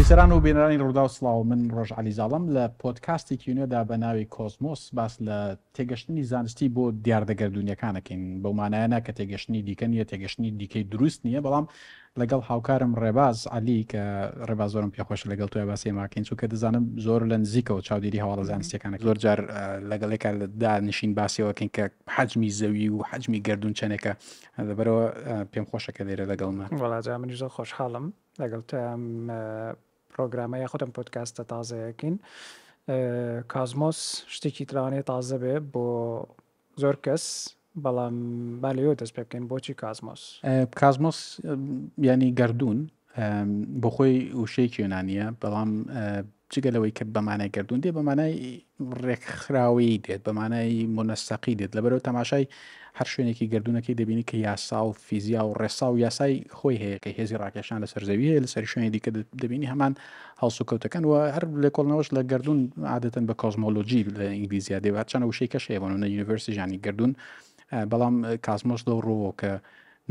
بیسەران و بینەرانی ڕوودا و سڵاو من ڕۆژ عەلیزاڵم لە پۆدکاستی کیونێدا بە ناوی کۆسمۆس باس لە تێگەشتنی زانستی بۆ دیاردەگەردونیەکانەکەین بەومانایانە کە تێگەشتنی دیکە نیە تێگەشتنی دیکەی دروست نییە بەڵام لەگەڵ هاوکارم ڕێباز عەلی کە ڕێباز زۆرم پێخۆشە لەگەڵ توی باسی ماکەین چونکە دەزانم زۆر لە نزیکەوە چاودێری هەواڵە زانستیەکانە زۆر جار لەگەڵێکە دانشین باسیەوەکەین کە حەجمی زەوی و حەجمی گەردون چەنێکە لەبەرەوە پێم خۆشە کە لێرە لەگەڵمە. وڵاجا منیش زۆر خۆشحاڵم لەگەڵ تۆم پرۆگرامە یا خودم پۆدکاستە تازەیەکین. کازمۆس شتێکی تراوانەیە تازە بێ بۆ زۆر کەس بەڵام با لێوە دەست پێ بکەین بۆچی کازمۆس. کازمۆس ینی گەردون بۆ خۆی وشەیەکی یۆنانیە بەڵام جگەلەوەی کە بەمانای گەردون دێت بەمانای ڕێکخراوی دێت بەمانای مونەستەقی دێت لەبەرەوە تەماشای هەر شوێنێکی گەردونەکەی دەبینی کە یاسا و فیزیا و ڕێسا و یاسای خۆی هەیە کە هێزی ڕاکێشان لە سەرزەوی هەیە لە سەر شوێنی دیکە دەبینی هەمان هەڵس و کەوتەکان و هەر لێکۆڵنەوەش لە گەردون عادەتەن بە کۆزمۆلۆجی لە ئینگلیزیە دەبات چەند وشەی کەش هەیە بۆنە یونیڤرسی ژانی گەردون بەڵام کازمۆس لەو ڕۆوە کە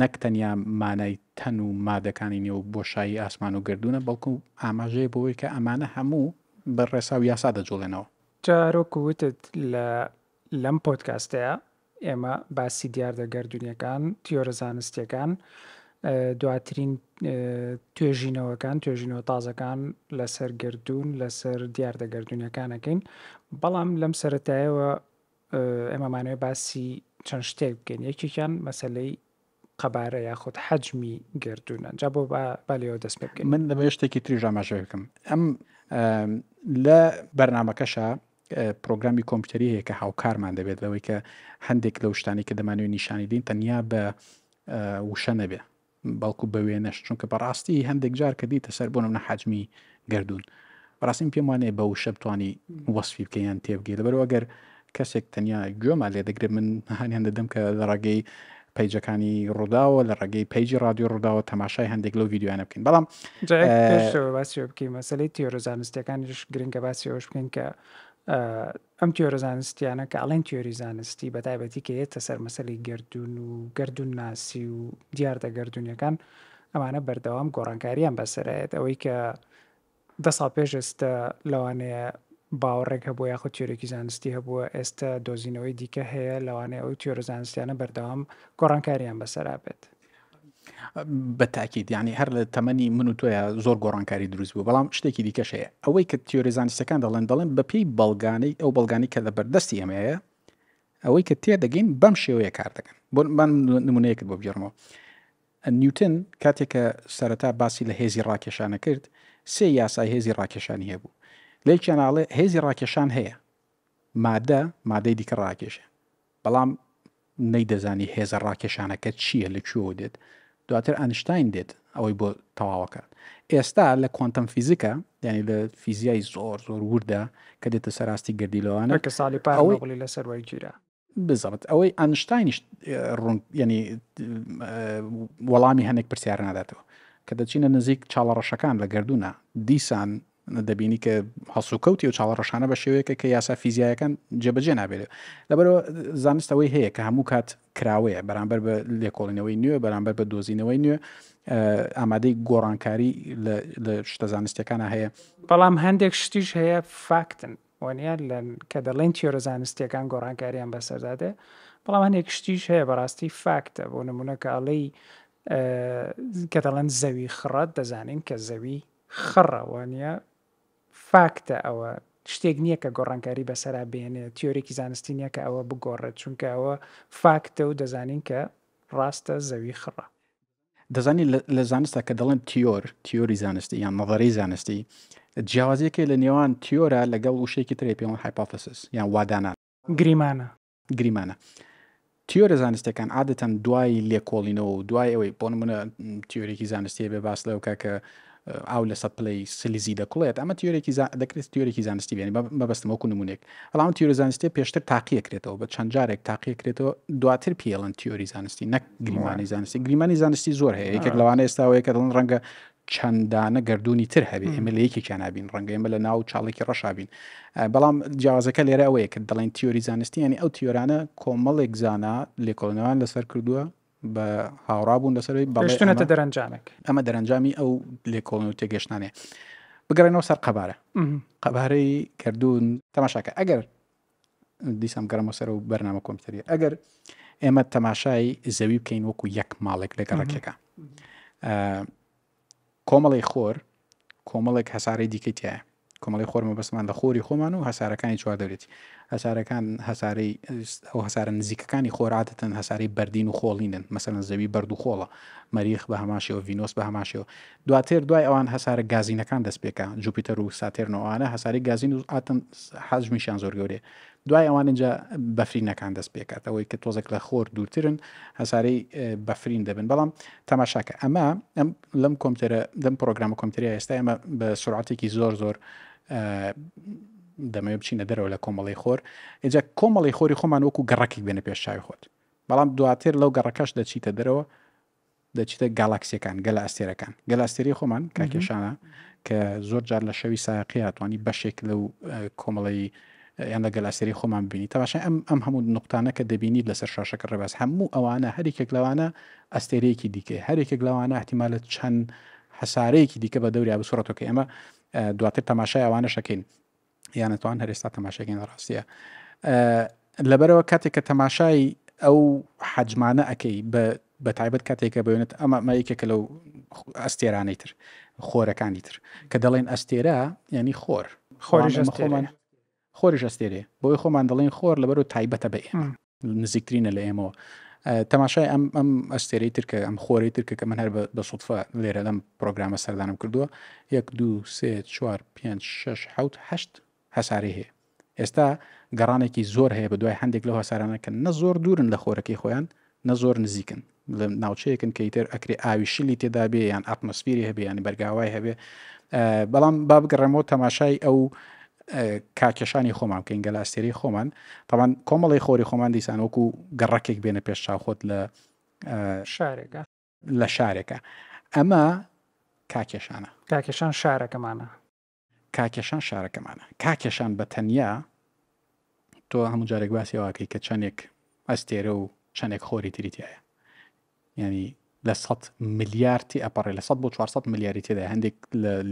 نەک تەنیا مانای تەن و مادەکانی نێو بۆشایی ئاسمان و گەردونە بەڵکو ئاماژەیە بۆەوەی کە ئەمانە هەموو بە ڕێسا و یاسا دەجوڵێنەوە. جارۆک وتت لەم پۆدکاستەیە ئێمە باسی دیاردەگەردونیەکان تیۆرە زانستیەکان دواترین توێژینەوە تازەکان لەسەر گەردون لەسەر دیاردەگەردونیەکانەکەین بەڵام لەم سەرەتایەوە ئێمەمانەوێت باسی چەند شتێک بکەین یەکێکیان مەسەلەی قەبارە یاخود حەجمی گەردونە جا بۆ با لێەوە دەست پێ بکەین. من لەبێ شتێکی تری ژاماژە بکەم ئەم لە بەرنامەکەشە پرۆگرامی کۆمپیوتەری هەیە کە هاوکارمان دەبێت لەوەی کە هەندێک لەو شتانی کە دەمانوێت نیشانی دین تەنیا بە وشە نەبێ بەڵکو بە وێنەش چونکە بەڕاستی هەندێک جار کە دیتە سەر بۆ نمونە حەجمی گەردون بەڕاستیم پێم وانەیە بە وشە بتوانی وەسفی بکەیان تێبگەی لەبەرەوە ئەگەر کەسێک تەنیا گوێمان لێ دەگرێت من هەانیان دەدەم کە لە ڕێگەی پیجەکانی ڕووداوە لە ڕێگەی پیجی رادیۆ ڕووداوە تەماشای هەندێک لەو ڤیدیۆیانە بکەین بەڵام پێشەوە باسیەوە بکەین مەسەلەی تیۆرە زانستیەکانیش گرنگە باسیەوەش بکەین کە ئەم تیۆرە زانستیانە کە ئەڵێن تیۆری زانستی بە تایبەتی کە هێتە سەر مەسەلەی گەردون و گەردون ناسی و دیاردەگەردونیەکان ئەمانە بەردەوام گۆڕانکاریان بەسەرایەت ئەوەی کە 10 ساڵ پێش ئێستا لەوانەیە باوەڕێک هەبووە یاخود تیۆرێکی زانستی هەبووە ئێستا دۆزینەوەی دیکە هەیە لەوانەیە ئەو تیۆرە زانستیانە بەردەوام گۆڕانکاریان بەسەرا بێت. بە تاکید یعنی هەر لە تەمەنی من و تۆیە زۆر گۆڕانکاری دروست بوو بەڵام شتێکی دیکەش هەیە ئەوەی کە تیۆری زانستیەکان دەڵێن بە پێی بەڵگانەی ئەو بەڵگانی کە لە بەردەستی ئەمەیە ئەوەی کە تێدەگەین بەم شێوەیە کار دەکەن بۆ من نمونەیەکت بۆ بگێڕمەوە. نیوتن کاتێک کە سەرەتا باسی لە هێزی ڕاکێشانە کرد سێ یاسای هێزی ڕاکێشانی هەبوو لێکیان ئاڵێ هێزی ڕاکێشان هەیە مادەی دیکە ڕاکێشە بەڵام نەیدەزانی هێزە ڕاکێشانەکە چییە لەکوێوە دێت دواتر ئەنشتاین دێت ئەوەی بۆ تەواوەکات. ئێستا لە کوانتەم فیزیکە یعنی لە فیزیای زۆر وردە کە دێتە سەراستی گەردیلەوانە کە ساڵی پارەوەی لەسەر وەرگیرە بزەڵت ئەوەی ئەنشتاینیش ڕوون ینی وەڵامی هەندێک پرسیار ناداتەوە کە دەچینە نزیک چاڵەڕەشەکان لە گەردونە دیسان دەبینی کە هەڵسوکەوتی و چاڵەڕەشانە بە شێوەیەکە کە یاسا فیزیایەکان جێبەجێ نابێت لەبەرەوە زانستەوەی هەیە کە هەموو کات کراوەیە بەرامبەر بە لێکۆڵینەوەی نوێ بەرامبەر بە دۆزینەوەی نوێ ئامادەی گۆڕانکاری لە شتە زانستیەکانە هەیە بەڵام هەندێک شتیش هەیە فاکتن وانە کە دەڵێن تیۆرە زانستیەکان گۆڕانکاریان بەسەردادێ بەڵام هەندێک شتیش هەیە بەڕاستی فاکتە بۆ نمونە کە ئەڵەی کە دەڵێن زەوی خڕەت دەزانین کە زەوی خڕە وانە فاکتە ئەوە شتێک نییە کە گۆڕانکاری بەسەرا بێنێ تیۆرێکی زانستی نییە کە ئەوە بگۆڕێت چونکە ئەوە فاکتە و دەزانین کە ڕاستە زەوی خڕە. دەزانی لە زانستە کە دەڵێن تیۆری زانستی یان نەظەری زانستی جیاوازیەکە لە نێوان تیۆرە لەگەڵ وشەیەکی ترێ پێوەن هایپۆتێسیس یان وادانان گریمانە تیۆرە زانستیەکان عادەتەن دوای لێکۆڵینەوە و دوای ئەوەی بۆ نمونە تیۆرێکی زانستی بێ باس لەو کە ئاو لە سەد پلەی سلیزی دەکڵێت ئەمە تیۆرێکی دەکرێت تیۆرێکی زانستی بێنی بەبەستمەوەکو نمونێک بەڵام تیۆرە زانستی پێشتر تاقیەکرێتەوە بە چەند جارێک تاقیەکرێتەوە دواتر پێڵن تیۆری زانستی نەک گریمانی زانستی زۆر هەیە یەکێک لەوانە ئێستاوەیە کە دڵن ڕەنگە چەندانە گەردونی تر هەبێ ئێمە لە یەکێکیان نابین ڕەنگە ئێمە لە ناو چاڵێکی ڕەشابین بەڵام جیاوازەکە لێرە ئەوەیە کە دەڵێن تیۆری زانستی یعنی ئەو تیۆرانە کۆمەڵێک زانە لێکۆڵینەوەیان لەسەر کردووە بە هاوڕابوون لەسەرەوەی بەڵێنێتە دەرەنجامێک ئەمە دەرەنجامی ئەو لێکۆڵین و تێگەشتانێ بگەڕێنەوە سەر قەبارە قەبارەی کردوون تەماشاکە ئەگەر دیسان گەڕەمە سەر و بەرنامە کۆمپیوتەری ئەگەر ئێمە تەماشای زەوی بکەین وەکو یەک ماڵێک لە گەڕەکێکە کۆمەڵی خۆر کۆمەڵێک هەسارەی دیکەی تایە کۆمەڵی خۆرمە بەسمان لە خۆری خۆمان و هەسارەکانی چوار دەورێتی هەسارەکان هەسارەی ئەو هەسارە نزیکەکانی خۆراتتن هەساری بەردین و خۆڵینن مەسەلەن زەوی بەرد و خۆڵە مەریخ بە هەماشەوە ڤینۆس بە هەماشەوە دواتر دوای ئەوان هەسارە گازینەکان دەست پێکە جوپیتەر و ساتێرنەوەوانە هەساری گازین و ئاتن حەجمیشیان زۆر گەورەیە دوای ئەوان اینجا بەفرینەکان دەست پێکات ئەوەی کە تۆزێک لە خۆر دوورترن هەسارەی بەفرین دەبن بەڵام تەماشاکە ئەمە لەم کۆمپیوتەرە لەم پرۆگرامە کۆمپیوتەری ئێستا ئێمە بە سورعاتێکی زۆر دەمەوێت بچینە دەرەوە لە کۆمەڵی خۆر ئێجا کۆمەڵی خۆری خۆمان وەکو گەڕەکێک بێنە پێش چاوی خۆت بەڵام دواتر لەو گەڕەکەش دەچیتە دەرەوە دەچیتە گالاکسیەکان گەلە ئەستێرەکان گەلە ئەستێری خۆمان کاکێشانە کە زۆر جار لە شەوی سایقی هاتوانی بەشێک لەو کۆمەڵی یان لە گەلاسێری خۆمان بینی تەماشای ئەم هەموو نقطانە کە دەبینیت لەسەر شاشەکە ڕێباز هەموو ئەوانە هەرێکێک لەوانە ئەستێرەیەکی دیکە هەرێکێک لەوانە احتیمالە چەند هەسارەیەکی دیکە بە دەوری بسوڕەتەوە کە ئێمە دواتر تەماشای ئەوانە شەکەین یانەتوان هەرێستا تەماشاکەین لە ڕاستیە لەبەرەوە کاتێک کە تەماشای ئەو حەجمانە ئەەکەی بە تایبەت کاتێکە بێنێت ئەمە یەکێکە لەو ئەستێرانەی تر خۆرەکانی تر کە دەڵێن ئەستێرە ینی خۆر خۆریش ئەستێرێ بۆی خۆمان دەڵێن خۆر لەبەر و تایبەتە بە ئێمە نزیکترینە لە ئێمەوە تەماشای ئەم ئەستێرەی ترکە ئەم خۆری ترکە کە من هەر بە سوودفە لێرە لەم پرۆگرامە سەردانم کردووە 1 2 3 4 5 6 7 8 هەساری هەیە ئێستا گەڕانێکی زۆر هەیە بە دوای هەندێک لەو هەسارانە کە نە زۆر دوورن لە خۆرەکەی خۆیان نە زۆر نزیکن لە ناوچەیەکن کە ئیتر ئەکرێ ئاوی شلی تێدا بێ یان ئاتمۆسفێری هەبێ ینی بەرگاوای هەبێ بەڵام با بگەڕێمەوە تەماشای ئەو کاکێشانی خۆمان کە ئینگەلە ئەستێرەی خۆمان تاوان کۆمەڵی خۆری خۆمان دیسان وەکو گەڕەکێک بێنە پێش چاوخۆت لە شارێکە ئەمە کاکێشانە کاکێشان شارەکەمانە کاکێشان بە تەنیا تۆ هەموو جارێک باسی واکەی کە چەندێک ئەستێرە و چەندێک خۆری تریتیایە یعنی لە 100 ملیاردی ئەپەڕێ لە 100 بۆ 400 ملیاری تێدا هەندێک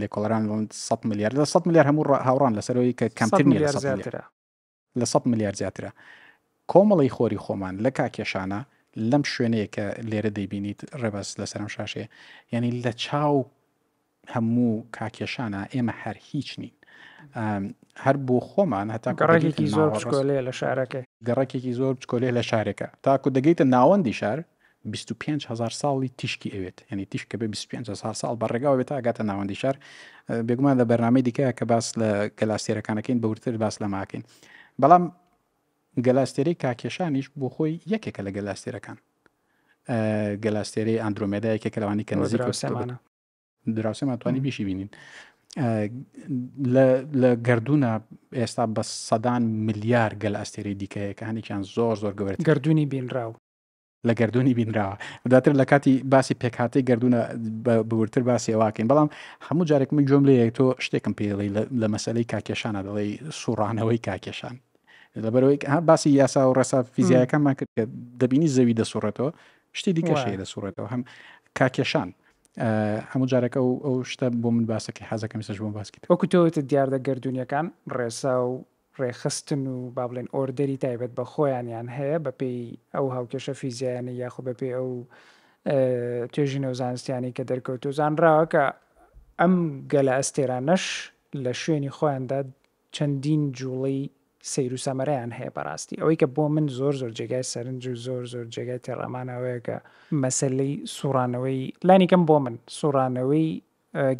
لێکۆڵەران 100 ملیار لە 100 ملیار هەموو هاوڕان لەسەرەوەی کە کەمتر نیە لە 100 ملیار زیاترە کۆمەڵی خۆری خۆمان لە کاکێشانە لەم شوێنەیە کە لێرە دەیبینیت ڕێبەس لەسەرم شاشێ یعنی لە چاو هەموو کاکێشانە ئێمە هەر هیچ نین هەر بۆ خۆمان هەتا گەڕێکی زۆر بچکۆلێ لە شارەکە گەڕێکێکی زۆر بچکۆلێ لە شارێکە تاکو دەگەیتە ناوەندی شار 25,000 ساڵی تیشکی ئەوێت یعنی تیشکە بێ 25,000 ساڵ بەڕێگاوە بێت ئاگاتە ناوەندی شار بێگومان لە بەرنامەی دیکەیە کە باس لە گەلاستێرەکانەکەین بەورتر باس لە ماکەین بەڵام گەلاستێرەی کاکێشانیش بۆ خۆی یەکێکە لە گەلاستێرەکان گەلاستێرەی ئەندرۆمێدا یەکێکە لەوانی کە نزیک دراوسێمان توانی بیشی بینین لە گردونە ئێستا بە سەدان ملیار گەل ئەستێرەی دیکەیە کە هەندێکیان زۆر گەورەت گردونی بینراو لە گردونی بینراوە دواتر لە کاتی باسی پێکهاتی گردونە بورتر باسی ئەواکەین بەڵام هەموو جارێک من جۆم لێ تۆ شتێکم پێڵی لە مەسەلەی کاکێشانە دەڵێ سوڕانەوەی کاکێشان لەبەرەوەی باسی یاسا و ڕێسا فیزیایەکانمان کرد کە دەبینی زەوی دەسوڕێتەوە شتی دیکەشەیە دەسوڕێتەوە هەم کاکێشان هەموو جارێکە ئەو شتە بۆ من باسەکەی حەزەکەم سەش بۆم باسکیت وەکو تۆتە دیاردە گردونیەکان ڕێسا و ڕێخستن و با بڵێن ئۆردەری تایبەت بە خۆیانیان هەیە بەپێی ئەو هاوکێشە فیزیایانە یاخۆ بەپێی ئەو توێژی نەوزانستیانی کە دەرکەوت و زانراوە کە ئەم گەلە ئەستێرانەش لە شوێنی خۆیاندا چەندین جوڵەی سەیر و سەمەرەیان هەیە بەڕاستی ئەوەی کە بۆ من زۆر جێگای سەرنج و زۆر جێگای تێڕەمانەوەیە کە مەسەلەی سوڕانەوەی لانیکەم بۆ من سوڕانەوەی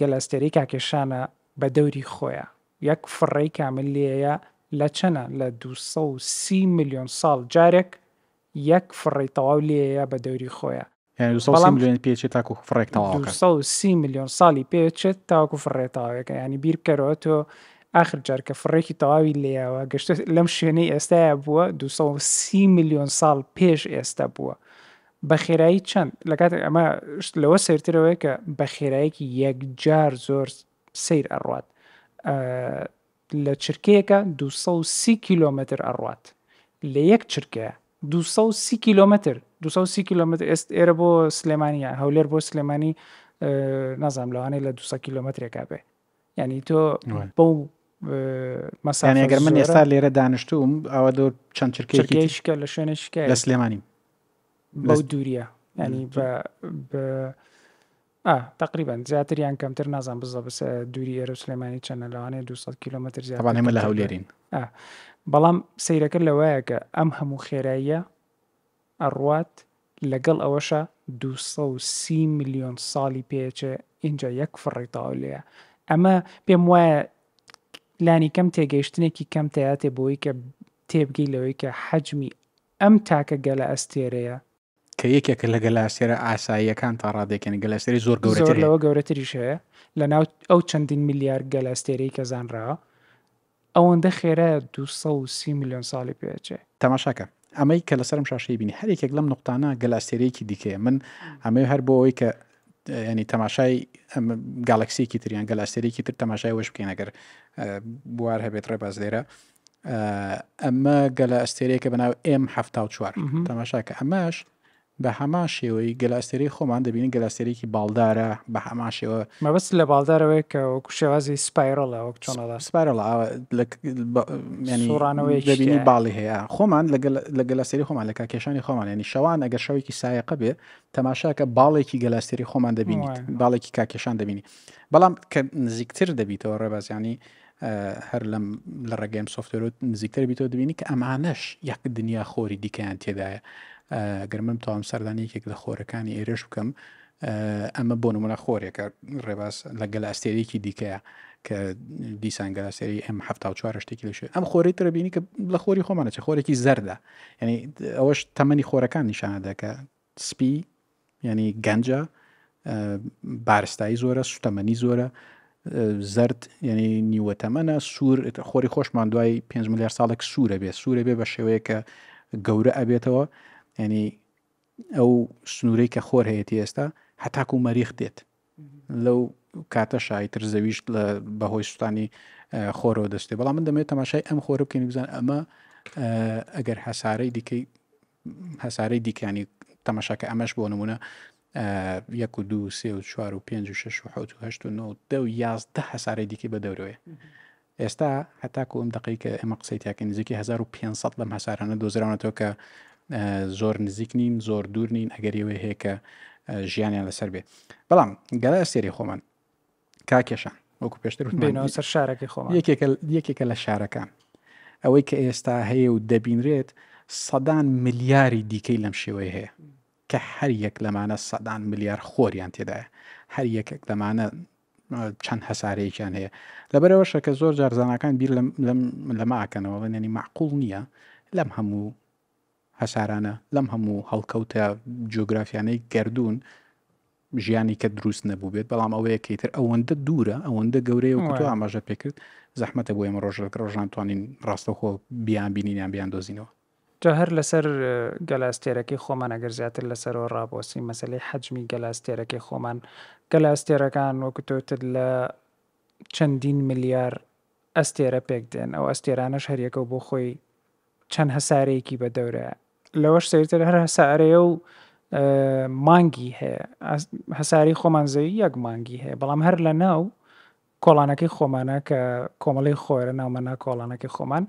گەلە ئەستێرەی کاکێشانە بە دەوری خۆیە یەک فڕەی کامل لێیە لە چەنە لە 230 میلیۆن ساڵ جارێک یەک فڕی تەواو لێیە بە دەوری خۆیە 230 میلیۆن ساڵی پێچێت تاوەکو فڕێتاوەکە ینی بیر بکەرەوە تۆ آخر جار کە فڕێکی تەواوی لێیەوە گەشتە لەم شوێنەی ئێستاە بووە 230 میلیۆن ساڵ پێش ئێستا بووە بە خێرایی چەند لە کاتێک ئەمە لەوە سەرترەوەی کە بە خێراییەکی یەکجار زۆر سیر ئەڕوات لە چرکەیەکە 230 کیلۆمتر ئەڕوات لە یەک چرکەیە 230 کیلۆمتر 230 کیلۆمتر ئێرە بۆ سلێمانیە هەولێر بۆ سلێمانی نازام لەوانەیە لە 200 کیلۆمترێکا بێ یعنی تۆ بەو مەسافە یعنی ئەگەر من ئێستا لێرە دانیشتوم ئەوە دۆ چەند چرکێشکە لە شوێنشکە لە سلێمانیم بەو دووریە ینی تقریبا زیاتریان کەمتر نازان بزە بس دووری ئێرە سلێمانی چەندە لەوانەیە 200 کیلومتر زیاتر لە هەولێرین بەڵام سەیرەکە لەوەیە کە ئەم هەموو خێراییە ئەڕوات لەگەڵ ئەوەشە 230 میلیۆن ساڵی پێچێ اینجا یەک فڕێتاو لێە ئەمە پێم وایە لانی کەم تێگەیشتنێکی کەم تەیاتێ بۆی کە تێبگەی لەوەی کە حەجمی ئەم تاکە گەلە ئەستێرەیە کە یەکێکە لە گەلاسێرە ئاساییەکان تا ڕادێکێنی گەلاسێری زۆر گەورەتر لەوە گەورەتریش هەیە لە ناو ئەو چەندین میلیارد گەلاستێرەی کە زانراوە ئەوەندە خێرایە 230 میلیۆن ساڵی پێچێ تەماشاکە ئەمەی کە لەسەرم شاشەی بینی هەر یەکێک لەم نقطانە گەلاستێرەیەکی دیکەیە من ئەمەی هەر بۆ ئەوەی کە ینی تەماشای گالاکسیەکی تریان گەلاستێرەیەکی تر تەماشای وەش بکەین ئەگەر بوار هەبێت ڕێباز لێرە ئەمە گەلە ئەستێرەیەکە بەناو M74 تەماشاکە ئەمەش بە هەمان شێوەی گەلاستێری خۆمان دەبینین گەلاستێرێکی باڵدارە بە هەمان شێوە مەبەست لە باڵدارەوەی کە وەکو شێوازی سپایرەڵە وەک چۆنەڵە سپایرەڵ دەبینی باڵی هەیە خۆمان لە گەلاستێری خۆمان لە کاکێشانی خۆمان ینی شەوان ئەگەر شەوێکی سایقە بێ تەماشاکە باڵێکی گەلاستێری خۆمان دەبینیت باڵێکی کاکێشان دەبینی بەڵام کە نزیکتر دەبیتەوە ڕێبازیانی هەر لە ڕێگەیم سۆفتوێر نزیکتر بیتەوە دەبینی کە ئەمانەش یەک دنیا خۆری دیکەیان تێدایە گەرمم تاوام سەردانیەکێک لە خۆرەکانی ئێرەش بکەم ئەمە بۆ نمونە خۆرێکە ڕێباز لە گەلاستێرێکی دیکەیە کە دیسان گەلاستێری M74 شتێکی لەشێ ئەم خۆری ترە بینی کە لە خۆری خۆمانەچە خۆرێکی زەردە ینی ئەوەش تەمەنی خۆرەکان نیشانەدا کە سپی ینی گەنجە بارستایی زۆرە سوتەمەنی زۆرە زرد ینی نیوە تەمەنە سوور خۆری خۆشمان دوای 5 میلیارد ساڵێک سوورە بێ بە شێوەیە کە گەورە ئەبێتەوە ینی ئەو سنوورەی کە خۆر هەیەی ئێستا هەتاکو مەریخ دێت لەو کاتە شایتر زەویش لە بەهۆی سوستانی خۆرەوە دەستێ بەڵام من دەمێت تەماشای ئەم خۆرە بکەین بزان ئەمە ئەگەر هەسارەی دیکەی هەسارەی دیکانی تەماشاکە ئەمەش بۆ نمونە 1 و 2 3 و 4 و 5 و 6 و 7 و 8 و 9 10 و 11 هەسارەی دیکەی بە دەورەوەیە ئێستا هەتاکو ئەم دقیقە ئێمە قسەی تاکە نزیکی 1500 لەم هەسارانە دۆزراونەتەوە کە زۆر نزیک نین زۆر دوور نین ئەگەریەوەی هەیە کە ژیانیان لەسەر بێ بەڵام گەلە ئەستێری خۆمان کاکێشان وەکو پێشتر بینەوە سەر شارەکەی خۆمان یەکێکە لە شارەکان ئەوەی کە ئێستا هەیە و دەبینرێت سەدان ملیاری دیکەی لەم شێوەیە هەیە کە هەر یەک لەمانە سەدان ملیار خۆریان تێدایە هەر یەکێک لەمانە چەند هەسارەیەکیان هەیە لەبەرەوەشە کە زۆر جارزانەکان بیر لەماکەنەوە ینی معقول نییە لەم هەموو هەسارانە لەم هەموو هەڵکەوتە جیۆگرافیانەی گردون ژیانی کە دروست نەبوو بێت بەڵام ئەوەیە کەیتر ئەوەندە دوورە ئەوەندە گەورەیە و کۆ ئاماژە پێکرد زەحمەتە بۆ ئێمە ڕۆژان توانین ڕاستەخۆ بیان بینینیان بیان دۆزینەوە جا هەر لەسەر گەلاستێرەکەی خۆمان ئەگەر زیاتر لەسەرەوە ڕابۆسی مەسەلەی حەجمی گەلاستێرەکەی خۆمان گەلاستێرەکان وەکوتۆتر لە چەندین ملیار ئەستێرە پێک دێن ئەو ئەستێرانەش هەریەکە بۆ خۆی چەند هەسارەیەکی بە دەورەیە لەوەش سەرتر هەر هەسارەیە و مانگی هەیە هەساری خۆمان زەوی یەک مانگی هەیە بەڵام هەر لە ناو کۆڵانەکەی خۆمانە کە کۆمەڵی خۆرە ناومەنا کۆڵانەکەی خۆمان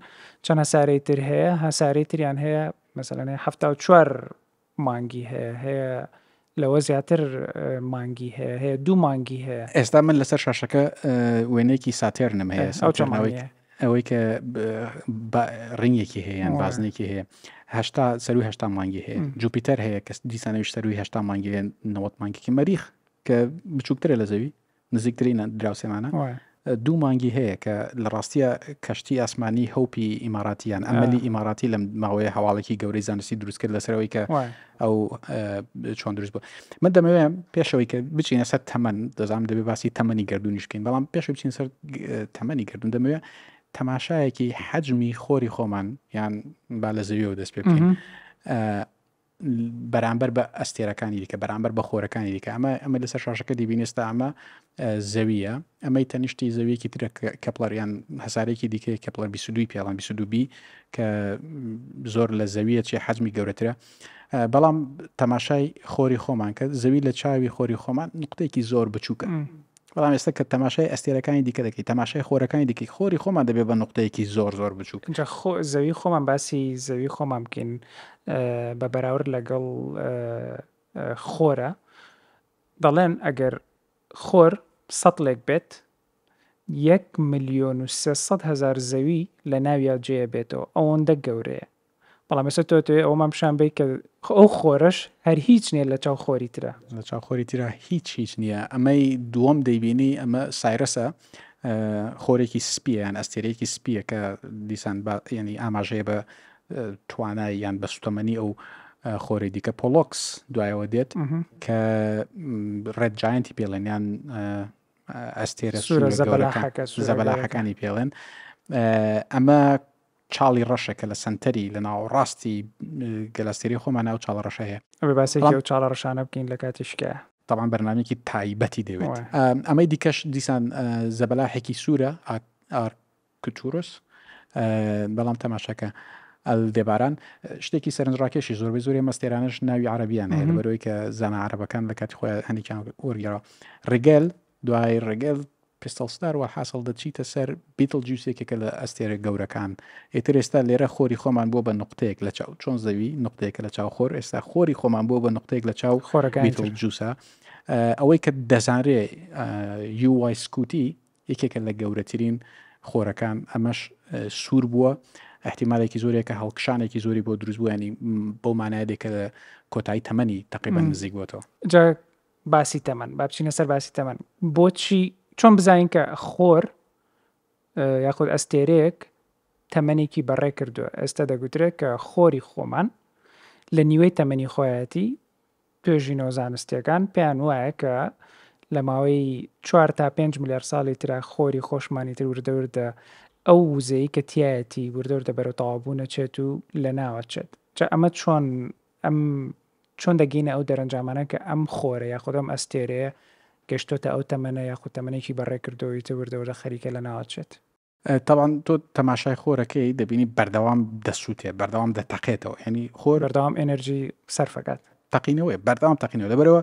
چەند هەسارەی تر هەیە هەسارەی تریان هەیە مەسەلەن 74 مانگی هەیە لەوە زیاتر مانگی هەیە 2 مانگی هەیە ئێستا من لەسەر شاشەکە وێنەیەکی ساتێر نم هەیە ئەوەی کە ڕنگێکی هەیە یان بازنێکی هەیە سەروی 8 مانگی هەیە جوپیتەر هەیە کە دیسانەویش سەروی 8 مانگی هەیە 90 مانگێکی مەریخ کە بچووکترە لە زەوی نزیکترینە دراوسێمانە 2 مانگی هەیە کە لە ڕاستیە کەشتی ئاسمانی هەوپی ئیماراتیان ئەمەلی ئیماراتی لە ماوەیە هەواڵێکی گەورەی زانستی دروستکرد لەسەرەوەی کە ئەو چۆن دروست بوو من دەمەوێت پێشەوەی کە بچینە سەر تەمەن دەزانم دەبێت باسی تەمەنی گردونیشکەین بەڵام پێش بچین سەر تەمەنی گردون دەمەوێت تەماشایەکی حەجمی خۆری خۆمان یان با لە زەویەوە دەست پێ بکەین بەرامبەر بە ئەستێرەکانی دیکە بەرامبەر بە خۆرەکانی دیکە ئەمە لەسەر شاشەکە دیبینێستا ئەمە زەویە ئەمەی تەنیشتی زەویەکی ترە کەپڵەریان هەسارێکی دیکە کەپڵەر 22 پیاڵان 22 کە زۆر لە زەویە چێ حەجمی گەورەترە بەڵام تەماشای خۆری خۆمان کە زەوی لە چاوی خۆری خۆمان نقطەیەکی زۆر بچووکە بەڵام ئێستا کە تەماشای ئەستێرەکانی دیکە دەکەی تەماشای خۆرەکانی دیکەی خۆری خۆمان دەبێت بە نقطەیەکی زۆر بچووک. اینجا زەوی خۆمان باسی زەوی خۆمان بکەین بە بەراورد لەگەڵ خۆرە دەڵێن ئەگەر خۆر 100 بێت 1,300,000 زەوی لە ناویا جێ بێتەوە ئەوەندە گەورەیە. بەڵام ئێستا تۆ ئەومان پیشان بێت کە ئەو خۆرەش هەر هیچ نییە لە چاو خۆری ترە، لە چاو خۆری ترە هیچ نییە. ئەمەی دووەم دەیبینی ئەمە سایرەسە خۆرێکی سپیە یان ئەستێرەیەکی سپیە کە دیسان ینی ئاماژەیە بە توانای یان بە سوتەمەنی ئەو خۆری دیکە پۆلۆکس دوایەوە دێت کە ڕێد جاینتی پێڵێن یان ئەستێرە زەبەلاحەکانی پێڵێن. ئەمە چاڵی ڕەشە کە لە سنتەری لە ناو ڕاستی گەلاستێری خۆمان ناو چاڵە ڕەشە هەیە. ئەوێ باسێکی ئەو چاڵە ڕەشانە بکەین لە کاتیشکە طبعا بەرنامێکی تایبەتی دەوێت. ئەمەی دیکەش دیسان زەبەلاحێکی سوورە ئارکتوروس بەڵام تەماشاکە ئەلدێباران شتێکی سەرنجڕاکێشی زۆربەی زۆری مەستێرانش ناوی عەرەبیان هەیە لەبەرەوەی کە زانە عەرەبەکان لە کاتی خۆیان هەندێکیان وەرگێڕەوە. ڕێگەل دوای ڕێگەل پێستەڵستار وە حاصل دەچیتە سەر بیتڵ جووسێکێکە لە ئەستێرە گەورەکان. ئێتر ئێستا لێرە خۆری خۆمان بۆ بە نقطەیەک لە چاو چۆن زەوی نقطەیەکە لە چاو خۆر، ئێستا خۆری خۆمان بۆ بە نقطەیەک لە چاو بیتڵ جووسە. ئەوەی کە دەزانرێ یووای سکوتی یەکێکە لە گەورەترین خۆرەکان ئەمەش سوور بووە احتیمالێکی زۆرێکە هەڵکشانێکی زۆری بۆ دروست بوو ینی بۆ مانایەدێکە لە کۆتایی تەمەنی تقریبا نزیک بووەوە. جا باسی تەمەن با بچینە سەر باسی تەمەن بۆچی چۆن بزانین کە خۆر یاخود ئەستێرەیەک تەمەنێکی بەڕێ کردووە. ئێستا دەگوترێت کە خۆری خۆمان لە نیوەی تەمەنی خۆیەتی توێژینەوە زانستیەکان پێیان وایە کە لە ماوەی 4 تا 5 ملیار ساڵی ترە خۆری خۆشمانی تر وردەوردە ئەو وزەی کە تایەتی وردەوردە بەرەو تەواوبوو نەچێت و لە ناوەچێت. جا ئەمە چۆن دەگەینە ئەو دەرەنجامانە کە ئەم خۆرە یاخود ئەم ئەستێرەیە گەشتۆتە ئەو تەمەنە یاخود تەمەنێکی بەڕێ کردەوەی تر وردەوردە خەریکە لە ناوەچێت. طبعا تۆ تەماشای خۆرەکەی دەبینی بەردەوام دەسووتێ بەردەوام دەتەقێتەوە ینی خۆر بەردەوام ئێنەرژی سەرفەکات تەقینەوەی بەردەوام تەقینەوە لەبەرەوە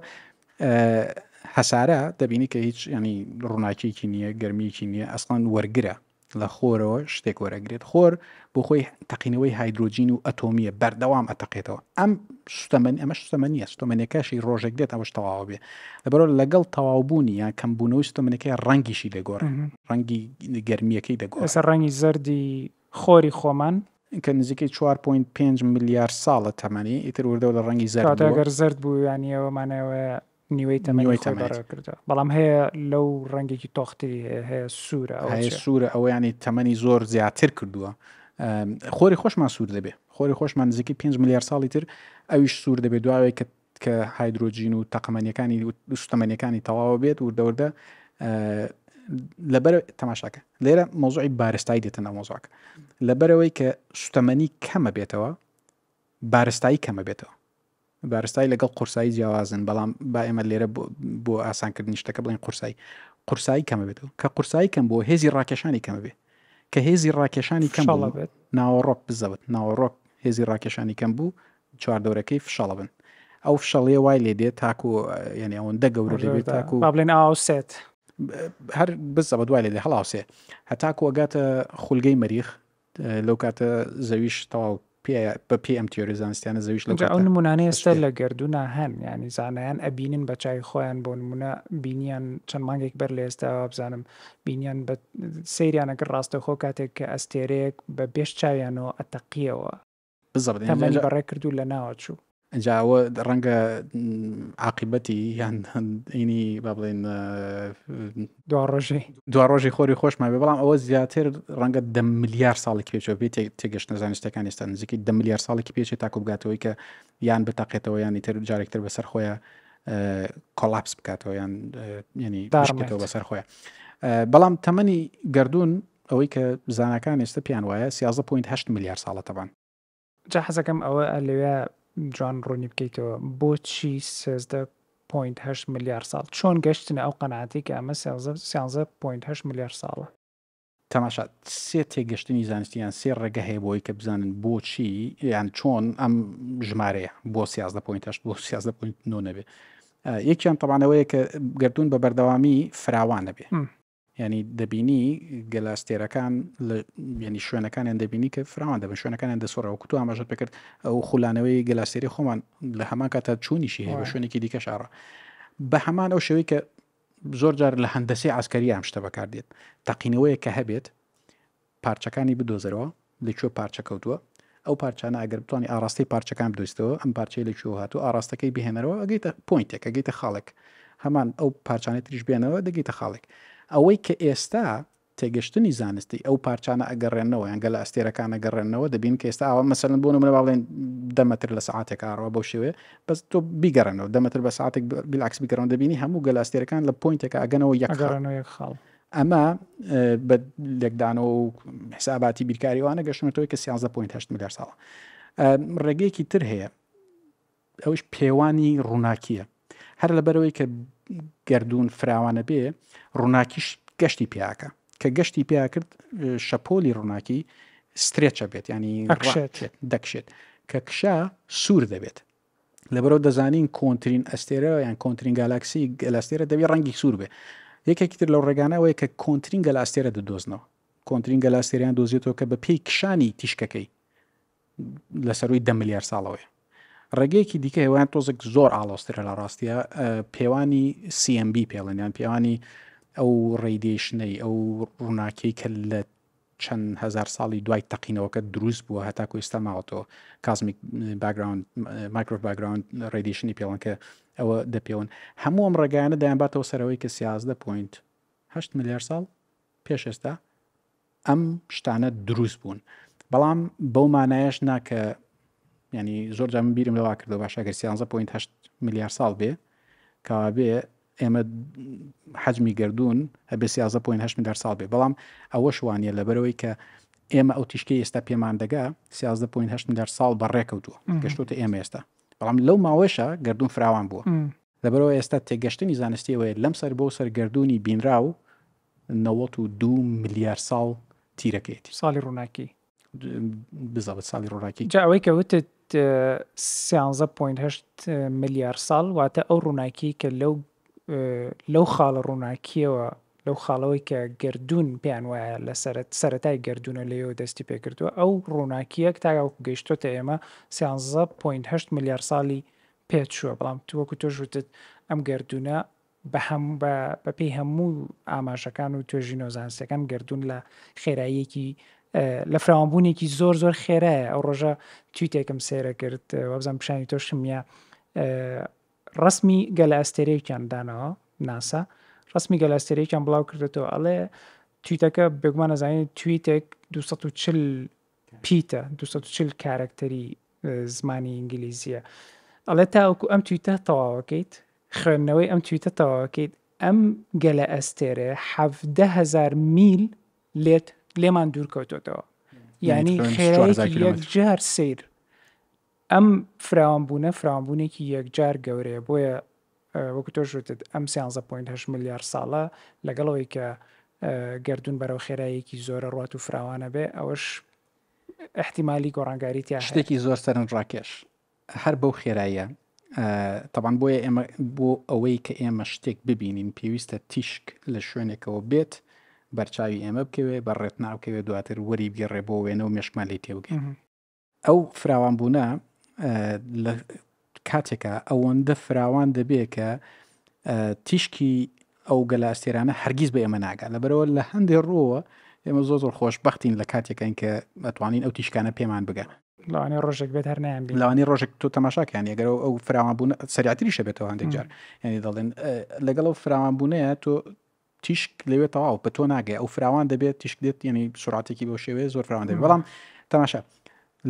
هەسارە دەبینی کە هیچ ینی ڕووناکیێکی نییە گەرمیکی نییە ئەسڵان وەرگرە لە خۆرەوە شتێک وەرەگرێت. خۆر بۆ خۆی تەقینەوەی هایدرۆجین و ئەتۆمیە بەردەوام ئەتەقێتەوە. ئەم ئەمە سوتەمەنیە سوتەمەنیەکەشی ڕۆژێک دێت ئەوەش تەواو بێ لەبەرەوە لەگەڵ تەواوبوونی یان کەمبوونەوەی سوتەمەنیەکەی ڕەنگیشی دەگۆڕێ ڕەنگی گەرمیەکەی دەگۆڕێ. ئێستا ڕەنگی زەردی خۆری خۆمان کە نزیکەی 4.5 ملیار ساڵە تەمەنی ئیتر وردەوە لە ڕەنگی زەرد ئەگەر زەرد بوو یانیەوەمانەوە نیوەی تەمەنی کردە بەڵام هەیە لەو ڕەنگێکی تۆختی هەیە سوورە ئەوە ینی تەمەنی زۆر زیاتر کردووە. خۆری خۆشمان سوور دەبێ خۆری خۆشمان نزیکی 5 ملیار ساڵی تر ئەویش سوور دەبێت دوای کە هایدرۆجین و تەقەمەنیەکانی و سوتەمەنیەکانی تەواوە بێت وردەوردە لەبەر تەماشاکە لێرە مۆزوعی بارستایی دێتن ئەو مۆزوعەکە لەبەرەوەی کە سوتەمەنی کەمە بێتەوە بارستایی کەمە بێتەوە. بارستایی لەگەڵ قورسایی جیاوازن بەڵام با ئێمە لێرە بۆ ئاسانکردنی شتەکە بڵین قورسایی کەمە بێتەوە کە قورسایی کەم بۆ هێزی ڕاکێشانی کەمە بێ کە هێزی ڕاکێشانی کەم بێت ناوەڕۆک بزەوت ناوەڕۆک هێزی ڕاکێشانی کەم بوو چواردەورەکەی فشەڵە بن ئەو فشەڵێ وای لێ دێت تاکو یعنی ئەوەندە گەورە دەبێت تاکو با بڵێن ئاوسێت هەر بزەوە دوای لێ هەڵاوسێ هەتاکو وەگاتە خولگەی مەریخ لەو کاتە زەویش تەواو بە پێ ئەم تیۆری زانستیانە زەویش لە ئەو نمونانەی ئێستا لە گەردوونا هەن ینی زانایان ئەبینن بە چای خۆیان بۆ نمونە بینیان چەند مانگێک بەر لە ئێستاوە بزانم بینیان بە سەیریانەکە ڕاستەخۆ کاتێک کە ئەستێرەیەک بە بێش چاویانەوە ئەتەقیەوە بزەبێت بەڕێ کردو لە ناوە چوو جاوە ڕەنگە عاقبەتی یان ئینی با بڵێن دوا ڕۆژی خۆری خۆشمان بێ بەڵام ئەوە زیاتر ڕەنگە 10 ملیار ساڵێکی پێچەوە بێت تێگەشتنە زانستیەکان ئێستا نزیکی 10 ملیار ساڵێکی پێچێت تاکو بگاتەوەی کە یان بتەقێتەوە یان ئیتر جارێکتر بەسەر خۆیان کۆلاپس بکاتەوە یان ینی بشکێتەوە بەسەر خۆیان. بەڵام تەمەنی گەردوون ئەوەی کە زانەکان ئێستا پیان وایە 13.8 ملیار ساڵە تەبان. جا حەزەکەم ئەوە لەوێ جوان ڕوونی بکەیتەوە بۆچی 13.8 ملیار ساڵ چۆن گەشتنە ئەو قەناعەتی کە ئەمە 13.8 ملیار ساڵە. تەماشا سێ تێگەشتنی زانستیان سێ ڕێگە هەیە بۆی کە بزانن بۆچی یان چۆن ئەم ژمارەیە بۆ 13.8 بۆ 13.9 نەبێ. یەکیان تەوانەوەیە کە گردون بە بەردەوامی فراوان نەبێ ینی دەبینی گەلاستێرەکان ینی شوێنەکانیان دەبینی کە فراوان دەبن شوێنەکانیان دەسۆڕەوە کوتو ئاماژەت بکرد ئەو خولانەوەی گەلاستێری خۆمان لە هەمان کاتە چوونیشی هەیە بە شوێنێکی دیکە شارە بە هەمان ئەو شێوەی کە زۆر جار لە هەندەسی ئاسکەری ئەم شتە بەکاردێت تەقینەوەیە کە هەبێت پارچەکانی بدۆزەرەوە لەکوێ پارچە کەوتووە ئەو پارچانە ئەگەر بتوانانی ئاڕاستی پارچەکان بدۆستەوە ئەم پارچەی لەکوێ هاتوو ئاڕاستەکەی بهێنەرەوە ئەگەیتە پوینتێک ئەگەیتە خاڵک هەمان ئەو پارچانێت تریش بێنەوە دەگەیتە خاڵک ئەوەی کە ئێستا تێگەشتنی زانستی ئەو پارچانە ئەگەڕێنەوە یان گەلە ئەستێرەکانە گەڕێنەوە دەبین کە ئێستا ئەوە مەسەرن بۆ نمونە باڵێن 10 مەتر لە سەعاتێک ئاڕەوە بەو شێوەیە بەس تۆ بیگەڕێنەوە 10 مەتر بە ساعتێک بالعکس بیگەڕێنەوە دەبینی هەموو گەلە ئەستێرەکان لە پوینتێکە ئەگەنەوە یەک خاڵ ئەمە بە لێکدانەوە و حساباتی بیرکاریوانە گەشتمەوەی کە 13.8 میلیارد ساڵە ڕێگەیەکی تر هەیە ئەوش پێوانی ڕووناکیە هەر لەبەرەوەی کە گردون فراوانە بێ ڕووناکیش گەشتی پیاکە کە گەشتی پیا کرد شەپۆلی ڕووناکی سترێچە بێت ینی دەکشێت کە کشا سوور دەبێت لەبەرەوە دەزانین کۆنترین ئەستێرە یان کۆنترین گالاکسی گەلاستێرە دەبێت ڕەنگی سوور بێ یەکێکی تر لەو ڕێگانەوەی کە کۆنترین گەلاستێرە دەدۆزنەوە کۆنترین گەلاستێریان دۆزیێتەوە کە بە پێی کشانی تیشکەکەی لەسەروی 10 میلیارد ساڵەوەی ڕێگەیەکی دیکە هێوایان تۆزێک زۆر ئاڵۆسترە لە ڕاستیە پێوانی CMB پێڵێن یان پێوانی ئەو ڕێیدێشنەی ئەو ڕووناکیی کە لە چەند هزار ساڵی دوای تەقینەوەکە دروست بووە هەتاکو ئێستا ماوەتەوە کازمیک باگراوند مایکرۆ باگراوند ڕێیدێشنی پێڵن کە ئەوە دەپێون هەموو ئەم ڕێگایانە دایانباتەوە سەرەوەی کە 13.8 میلیارد ساڵ پێش ئێستا ئەم شتانە دروست بوون بەڵام بەو مانایەش ناکە ینی زۆر جا من بیرم لەوا کردەوە باش ئەگەر 13.8 میلیارد ساڵ بێ کەوا بێ ئێمە حەجمی گردون هەبێ 13.8 میلیارد ساڵ بێ بەڵام ئەوەش وانە لەبەرەوەی کە ئێمە ئەو تیشکی ئێستا پێمان دەگا 13.8 میلیارد ساڵ بەڕێکەوتووە گەشتوتە ئێمە ئێستا بەڵام لەو ماوەشە گردون فراوان بووە لەبەرەوە ئێستا تێگەشتنی زانستیەوەی لەم سەر بۆ سەر گردونی بینراو 92 میلیارد ساڵ تیرەکەیەتی ساڵی ڕووناکی بزەوت ساڵی ڕووناکی جا ئەوەی کەوتت 13.8 میلیارد ساڵ واتە ئەو ڕووناکی کە لەو خاڵە ڕووناکیەوە لەو خاڵەوەی کە گردون پێیان وایە لە سەرەتای گردونە لێەوە دەستی پێکردووە ئەو ڕووناکیەک تاگەڵ گەیشتۆتە ئێمە 13.8 میلیارد ساڵی پێچووە بەڵام تووەکو تۆژوتت ئەم گردونە بەپێی هەموو ئاماژەکان و توێژی نۆزانستەکان گردون لە خێراییەکی لە فراوانبوونێکی زۆر زۆر خێرایە ئەو ڕۆژە تویتێکم سێرە کرد وەبزان پیشانی تۆشمیە ڕسمی گەلە ئەستێرەیەکیان دانەوە ناسا ڕسمی گەلە ئەستێرەیەکیان بڵاو کردێتەوە ئەڵێ تویتەکە بێگومان نەزانێت تویتێک 240 پیتە 240 کارکتەری زمانی ئینگلیزیە ئەڵێ تاوەکو ئەم تویتە تەواوەکەیت خوێندنەوەی ئەم تویتە تەواوەکەیت ئەم گەلە ئەستێرە 17,000 میل لێمان دوور کەوتۆتەوە یعنی خێرایەکی یەکجار سیر ئەم فراوانبوونێکی یەکجار گەورەیە بۆیە وەکو تۆژوتت ئەم 13.8 میلیارد ساڵە لەگەڵەوەی کە گردون بەرەو خێراییەکی زۆرە ڕوات و فراوانە بێ ئەوەش احتیمالی گۆڕانگاری تیا شتێکی زۆر سەرنجڕاکێش هەر بەو خێراییە طبعاً بۆیە ئێمە بۆ ئەوەی کە ئێمە شتێک ببینین پێویستە تیشک لە شوێنێکەوە بێت بەرچاوی ئێمە بکەوێ بە ڕێت ناوکەوێ دواتر وەری بگەڕێ بۆ وێنە و مێشکمان لی تێوگەی ئەو فراوانبوونە لە کاتێکە ئەوەندە فراوان دەبێت کە تیشکی ئەو گەلە ئەستێرانە هەرگیز بە ئێمە ناگات لەبەرەوە لە هەندێک ڕۆوە ئێمە زۆر خۆشبەختین لە کاتێکین کە ئەتوانین ئەو تیشکانە پێمان بگەن لەوانەیە ڕۆژێک بێت هەر نایان لەوانەیە ڕۆژێک تۆ تەماشاکەیان ئەگەر ئەو فراوانبوون سەریعتریشە بێتەوە هەندێک جار یعنی دەڵێن لەگەڵ ئەو فراوانبوونەیە تۆ تیشک لەوێ تەواو بە تۆ ناگەی ئەو فراوان دەبێت تیشک دێت یعنی سرعاتێکی بۆ شێوەیە زۆر فراوان دەبێت بەڵام تەماشا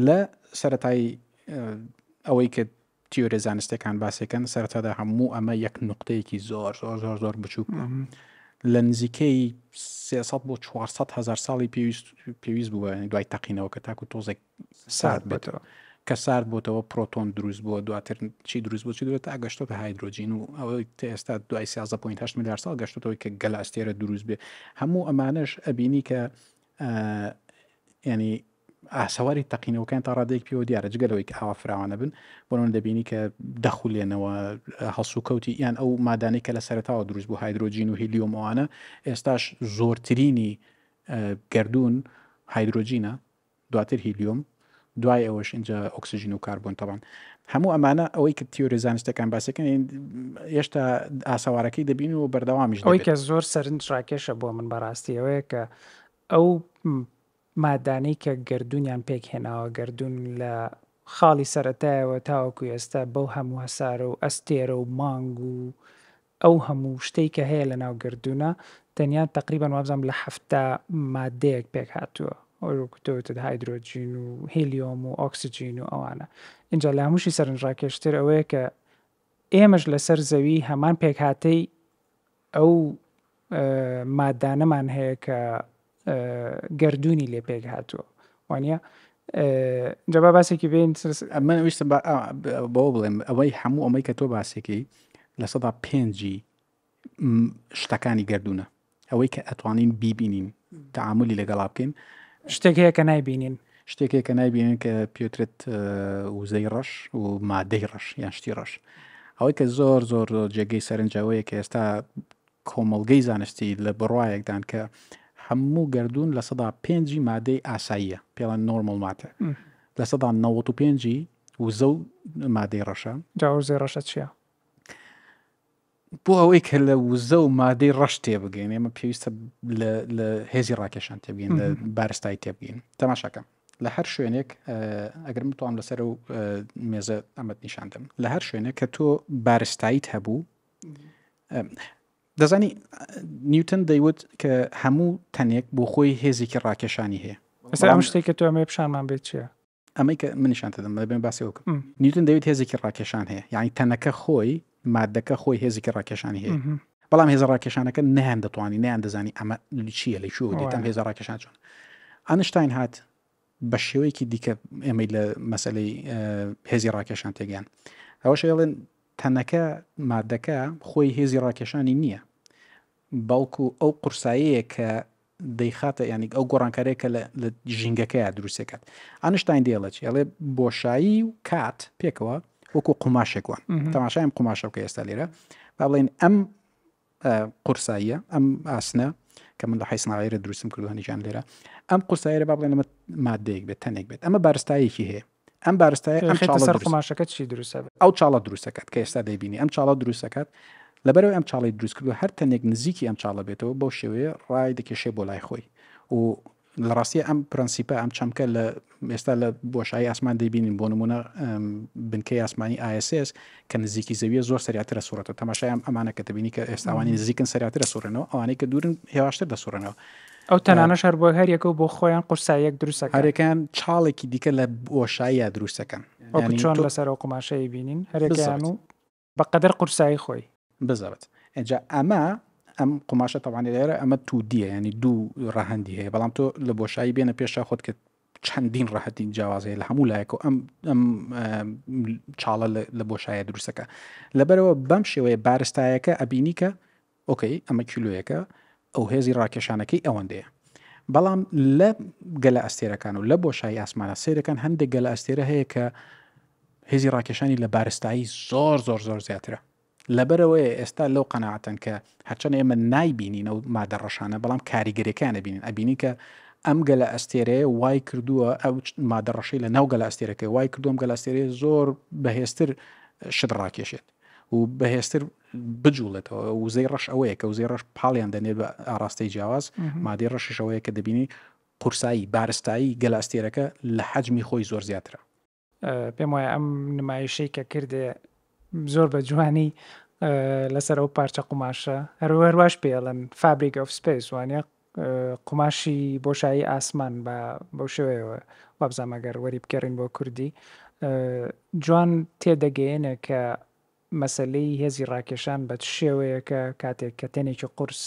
لە سەرەتای ئەوەی کە تیۆرە زانستەکان باسێکەن سەرەتادا هەموو ئەمە یەک نقطەیەکی زۆر زۆر زۆر زۆر بچووک لە نزیکەی 300 بۆ 400 هزار ساڵی پێویست بووە دوای تەقینەوە کە تاکو تۆزێک سارد بێتەوە کە سارد بۆتەوە پرۆتۆن دروست بووە دواتر چی دروست بوو چی دوێت تا گەشتۆتە هایدرۆجین و ئەوەی ئێستا دوای 13.8 میلیارد ساڵ گەشتۆتەوەی کە گەلە ئەستێرە دروست بێ هەموو ئەمانەش ئەبینی کە ینی ئاسەواری تەقینەوەکان تا ڕادەیەک پێوە دیارە جگەلەوەی کە ئاوا فراوانە بن بۆنەوە دەبینی کە دەخولێنەوە هەڵسو کەوتی یان ئەو مادانەی کە لە سەرەتاوە دروست بوو هایدرۆجین و هیلیۆم ئەوانە ئێستاش زۆرترینی گردون هایدرۆجینە دواتر هیلیۆم دوای ئەوەش اینجا ئۆکسیژن و کاربۆن تەبان هەموو ئەمانە ئەوەی کە تیۆری زانستەکان باسەکەن هێشتا ئاساوارەکەی دەبین و بەردەوامیش ئەوەی کە زۆر سەرنج ڕاکێشە بۆ من بەڕاستی ئەوەیە کە ئەو مادانەی کە گردونیان پێک هێناوە گردون لە خاڵی سەرەتایەوە تاوەکو ئێستا بەو هەموو هەسارە و ئەستێرە و مانگ و ئەو هەموو شتەی کە هەیە لە ناو گردونە تەنیا تقریبان وابزانم لە 7 مادەیەک پێک هاتووە ئەوکوتەوتت هایدرۆجین و هیلیۆم و ئۆکسیجین و ئەوانە اینجا لە هەمووشی سەرنجڕاکێشتر ئەوەیە کە ئێمەش لەسەر زەوی هەمان پێکهاتەی ئەو مادانەمان هەیە کە گردونی لێ پێک هاتووە وانە جەبا باسێکی بین من ویستم بۆ بڵێم ئەوەی هەموو ئەمەی کە تۆ باسێکی لە 5 شتەکانی گردونە ئەوەی کە ئەتوانین بیبینین تعاملی لەگەڵا بکەین شتێک هەیە کە نایبینین شتێکێک کە نایبینن کە پێوترێت وزەی ڕەش و مادەی ڕەش یان شتی ڕەش ئەوەی کە زۆر زۆر جێگەی سەرنجاوەیە کە ئێستا کۆمەڵگەی زانستی لە بڕواایەکدان کە هەموو گردون لە 5 مادەی ئاساییە پێڵەن نۆرمەڵ ماتە لە 95 وزە و مادەی ڕەشە جاوزەی ڕەشە چییە؟ بۆ ئەوەی کە لە وزە و مادەی ڕەش تێبگەین ئێمە پێویستە لە هێزی ڕاکێشان تێبگەین لە بارستایی تێبگەین تەماشاکەم لە هەر شوێنێک ئەگەر بتوانم لەسەر و مێزە ئەمەت نیشاندم لە هەر شوێنێک کە تۆ بارستاییت هەبوو دەزانی نیوتن دەیوت کە هەموو تەنێک بۆ خۆی هێزێکی ڕاکێشانی هەیە ئەم شتێک کە تۆ ئەمە پیشانمان بێت چییە؟ ئەمەی کە منیشان دەدەم بێن باسی وکەم نیوتن دەوێت هێزێکی ڕاکێشان هەیە یعنی تەنەکە خۆی مادەکە خۆی هێزێکی ڕاکێشانی هەیە بەڵام هێزە ڕاکێشانەکە نەیان دەتوانی نەیان دەزانی ئەمە چییە لە شو دیتم هێزە ڕاکێشان چۆن ئەنشتاین هات بە شێوەیەکی دیکە ئێمەی لە مەسەلەی هێزی ڕاکێشان تێگەیان ئەوە شێڵێن تەنەکە مادەکە خۆی هێزی ڕاکێشانی نییە بەڵکو ئەو قورساییە کە دەیخاتە ینی ئەو گۆڕانکارێکە لە ژینگەکەیە دروستەکەات ئەنشتاین دێڵەچ ئەڵێ بۆشایی و کات پێکەوە وەکو قوماشێکوان تەماشایم قوماشەکە ئێستا لێرە با بڵێن ئەم قورساییە ئەم ئاسنە کە من لە حیسناغیرە دروستم کردوانیجان لێرە ئەم قورساییە با بڵێن ئەمە مادەیەک بێت تەنێک بێت ئەمە بارستایەکی هەیە ئەم بارستایە سەر قوماشەکە چی دروستە ئەو چاڵە دروستەکات کە ئێستا دەیبینی ئەم چاڵە دروستەکات لەبەرەوەی ئەم چاڵی دروست کردو هەر تەنێک نزیکی ئەم چاڵە بێتەوە بەو شێوەیە ڕای دەکێشێ بۆ لای خۆی و لە ڕاستیە ئەم پرەنسیپە ئەم چەمکە لە ئێستا لە بۆشایی ئاسمان دەیبینین بۆ نمونە بنکەی ئاسمانی ISS کە نزیکی زەویە زۆر سەریعترە سوورەتەوە تەماشای ئەمانە کە دەبینی کە ئێستاوانی نزیکن سەریعترە سوورێنەوە ئەوانەی کە دوورن هێواشتر دەسوورێنەوە ئەو تەنانەش هەر بۆ هەریەکە و بۆ خۆیان قورساییەک دروستەکە هەرێکیان چاڵێکی دیکە لە بۆشاییە دروستەکەن چۆن لەسەر ئەو قوماشەی بینین هەرێکیان و بەقەدەر قورسایی خۆی بزەوت اینجا ئەم قوماشە تەوانی لێرە ئەمە توودیە ینی دوو ڕەهەندی هەیە بەڵام تۆ لە بۆشایی بێنە پێشا خۆت کە چەندین ڕەهەتی جیاوازەیە لە هەموو لایەکە ئەم چاڵە لە بۆشایە دروستەکە لەبەرەوە بەم شێوەیە بارستایەکە ئەبینی کە ئۆکەی ئەمە کیلویەکە ئەو هێزی ڕاکێشانەکەی ئەوەندەیە بەڵام لە گەلە ئەستێرەکان و لە بۆشایی ئاسمانە سێرەکان هەندێک گەلە ئەستێرە هەیە کە هێزی ڕاکێشانی لە بارستایی زۆر زۆر زۆر زیاترە لەبەرەوەی ئێستا لەو قەناعەتەن کە هەرچەند ئێمە نایبینین ئەو مادە ڕەشانە بەڵام کاریگەریەکان ئەبینین ئەبینی کە ئەم گەلە ئەستێرەیە وای کردووە ئەو مادە ڕەشەی لە ناو گەلە ئەستێرەکەی وای کردووە ئەم گەلە ئەستێرەیە زۆر بەهێزتر شت ڕاکێشێت و بەهێزتر بجوڵێتەوە وزەی ڕەش ئەوەیە کە وزەی ڕەش پاڵیان دەنێت بە ئاراستەی جیاواز مادەی ڕەشش ئەوەیە کە دەبینی قورسایی بارستایی گەلە ئەستێرەکە لە حەجمی خۆی زۆر زیاترە پێم وایە ئەم نمایشەی کە کردێ زۆر بە جوانی لەسەر ئەو پارچە قوماشە هەروەش پێڵەن فابریک ئۆف سپیس وانە قوماشی بۆشایی ئاسمان بەو شێوەیەوە وابزانمەگەر وەری بکەڕین بۆ کوردی جوان تێدەگەیەنە کە مەسلەی هێزی ڕاکێشان بە شێوەیەکە کاتێک کە تێنێکی قورس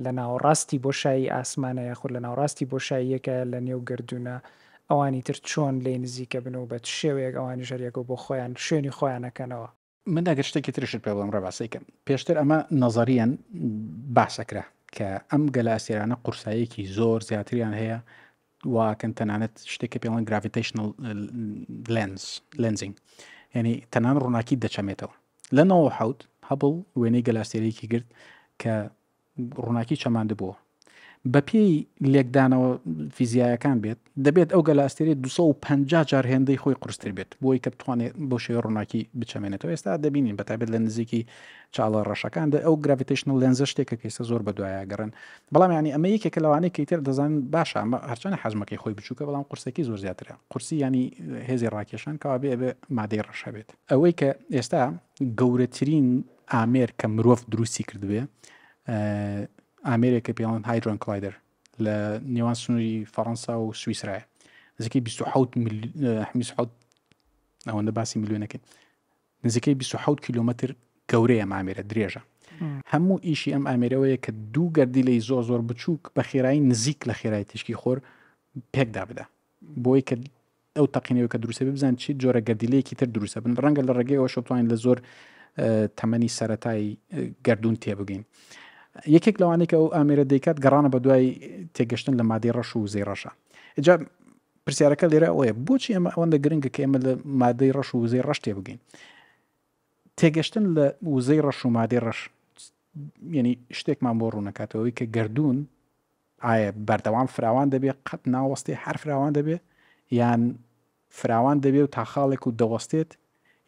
لە ناوەڕاستی بۆشایی ئاسمانە یاخود لە ناوڕاستی بۆشاییەکە لە نێو گردونە ئەوانی تر چۆن لێ نزیکە بن و بە شێوەیەک ئەوانی ژەریەکە بۆ خۆیان شوێنی خۆیانەکەنەوە من ئەگەر شتێکی ترشت پێ بڵم ڕێباسیکەم پێشتر ئەمە نەزەریەن باسەکرا کە ئەم گەلە ئەستێرانە قورساییەکی زۆر زیاتریان هەیە وكان تنانت شتێکی پێڵەن gravitational lensing یعنی تەنان ڕووناکی دەچەمێتەوە لە 1970 هەبڵ وێنەی گەلاستێرەیەکی گرت کە ڕووناکی چەماندە بووە بە پێی لێکدانەوە فیزیایەکان بێت دەبێت ئەو گەلاستێری 250 جار هێندەی خۆی قورستر بێت بۆی کە بتوانێت بۆ شێوە ڕووناکی بچەمێنێتەوە ئێستا دەبینین بەتابێت لە نزیکی چاڵە ڕەشەکاندا ئەو گراڤیتیشنل لێنزە شتێکە کەیسە زۆر بە دوایە گەڕن بەڵام ینی ئەمە یەکێکە لەوانەیە کە تر دەزانن باشە ئەمە هەرچەنە حەجمەکەی خۆی بچووکە بەڵام قورسێکی زۆر زیاترە قورسی ینی هێزی ڕاکێشان کەوا بێ مادەی ڕەش هەبێت ئەوەی کە ئێستا گەورەترین ئامێر کە مرۆڤ دروستی کردوێ ئامێرێکە پێڵەن هایدرۆن کلایدەر لە نێوان سنووری فەڕەنسا و سویسرایە نزیکەی 27 ئەوەندە باسی میلیۆنەکەی نزیکەی 27 کیلۆمەتر گەورەیە ئەم ئامێرە درێژە هەموو ئیشی ئەم ئامێرەوەیە کە دوو گەردیلەی زۆر بچووک بە خێرایی نزیک لە خێرایی تیشکی خۆر پێکدا بدە بۆی کە ئەو تەقینەوە کە دروستە بزان چیت جۆرە گەردیلەیەکی تر دروستە بن ڕەنگە لە ڕێگەیەوە شتوانین لە زۆر تەمەنی سەرەتایی گەردوون تێبگەین یەکێک لەوانەیە کە ئەو ئامێرە دەیکات گەڕانە بە دوای تێگەشتن لە مادەی ڕەش و وزەی ڕەشە ئجا پرسیارەکە لێرە ئەوەیە بۆچی ئەمە ئەوەندە گرنگە کە ئێمە لە مادەی ڕەش و وزەی ڕەش تێبگەین تێگەشتن لە وزەی ڕەش و مادەی ڕەش یعنی شتێکمان بۆ ڕوونەکاتەوەی کە گەردوون ئایا بەردەوام فراوان دەبێت قەت ناوەستی هەر فراوان دەبێت یان فراوان دەبێت و تا خاڵێک و دەوەستێت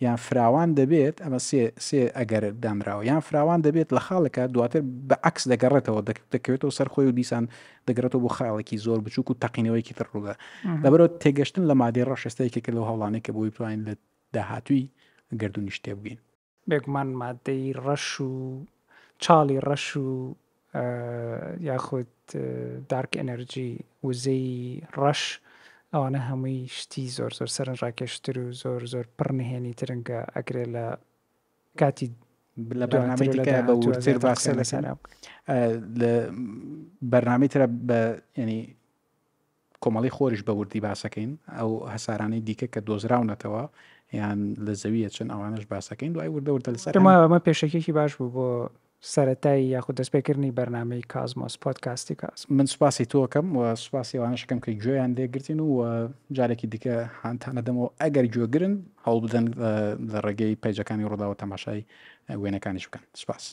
یان فراوان دەبێت ئەمە سێ ئەگەر دامراوە یان فراوان دەبێت لە خاڵێکە دواتر بە عکس دەگەڕێتەوە دەکەوێتەوە سەر خۆی و دیسان دەگەڕێتەوە بۆ خاڵێکی زۆر بچووک و تەقینەوەیکی تر ڕوودا لەبەرەوە تێگەشتن لە مادەی ڕەش ئێستایەکێکە لەو هەوڵانەیە کە بۆی بتوانین لە داهاتووی گەردوونی شتێ بگەین بێگومان مادەی ڕەش و چاڵی ڕەش و یاخود دارک ئەنەرجی وزەی ڕەش ئەوانە هەمووی شتی زۆر سەرنجڕاکێشتر و زۆر پڕنهێنی ترنگە ئەگرێت لە کاتی لە بەرنامەیەکە بە ورتر باسە لەسەر لە بەرنامەیەترە بە ینی کۆمەڵی خۆریش بە وردی باسەکەین ئەو هەسارانەی دیکە کە دۆزراونەتەوە یان لە زەویە چەند ئەوانش باسەکەین دوای وردە لەسەر ئەمە پێشەکێکی باش بوو بۆ سەرەتایی یاخود دەستپێکردنی بەرنامەی کازمۆس پۆدکاستی کاس من سوپاسی تۆکەم و سوپاسی ئەوانەشەکەم کە گوێیان دێگرتین و جارێکی دیکە هاانتانە دەمەوە ئەگەر گوێگرن هەوڵ بدەن لە ڕێگەی پەیجەکانی ڕۆداوە تەماشای وێنەکانیش بکەن سوپاس.